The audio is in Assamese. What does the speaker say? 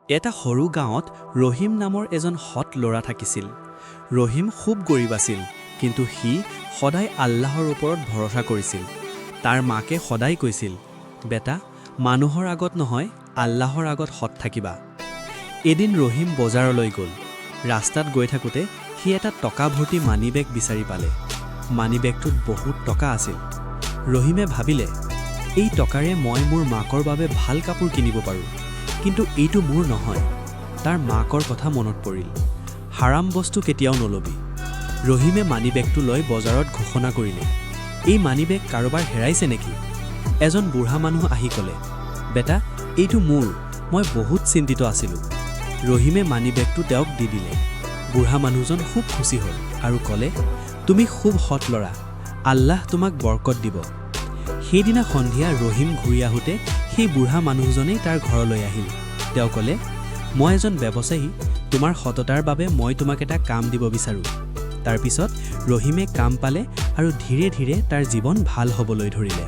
এটা সৰু গাঁৱত ৰহিম নামৰ এজন সৎ ল'ৰা থাকিছিল। ৰহিম খুব গৰীব আছিল, কিন্তু সি সদায় আল্লাহৰ ওপৰত ভৰসা কৰিছিল। তাৰ মাকে সদায় কৈছিল, বেটা, মানুহৰ আগত নহয়, আল্লাহৰ আগত সৎ থাকিবা। এদিন ৰহিম বজাৰলৈ গ'ল। ৰাস্তাত গৈ থাকোঁতে সি এটা টকা ভৰ্তি মানিবেগ বিচাৰি পালে। মানিবেগটোত বহুত টকা আছিল। ৰহিমে ভাবিলে, এই টকাৰে মই মোৰ মাকৰ বাবে ভাল কাপোৰ কিনিব পাৰোঁ, কিন্তু এইটো মোৰ নহয়। তাৰ মাকৰ কথা মনত পৰিল, হাৰাম বস্তু কেতিয়াও নলবি। ৰহিমে মানিবেগটো লৈ বজাৰত ঘোষণা কৰিলে, এই মানিবেগ কাৰোবাৰ হেৰাইছে নেকি? এজন বুঢ়া মানুহ আহি ক'লে, বেটা, এইটো মোৰ, মই বহুত চিন্তিত আছিলোঁ। ৰহিমে মানিবেগটো তেওঁক দি দিলে। বুঢ়া মানুহজন খুব খুচি হ'ল আৰু ক'লে, তুমি খুব সৎ ল'ৰা, আল্লাহ তোমাক বৰকত দিব। সেইদিনা সন্ধিয়া ৰহিম ঘূৰি আহোঁতে সেই বুঢ়া মানুহজনেই তাৰ ঘৰলৈ আহিল। তেওঁ ক'লে, মই এজন ব্যৱসায়ী, তোমাৰ সততাৰ বাবে মই তোমাক এটা কাম দিব বিচাৰোঁ। তাৰপিছত ৰহিমে কাম পালে আৰু ধীৰে ধীৰে তাৰ জীৱন ভাল হ'বলৈ ধৰিলে।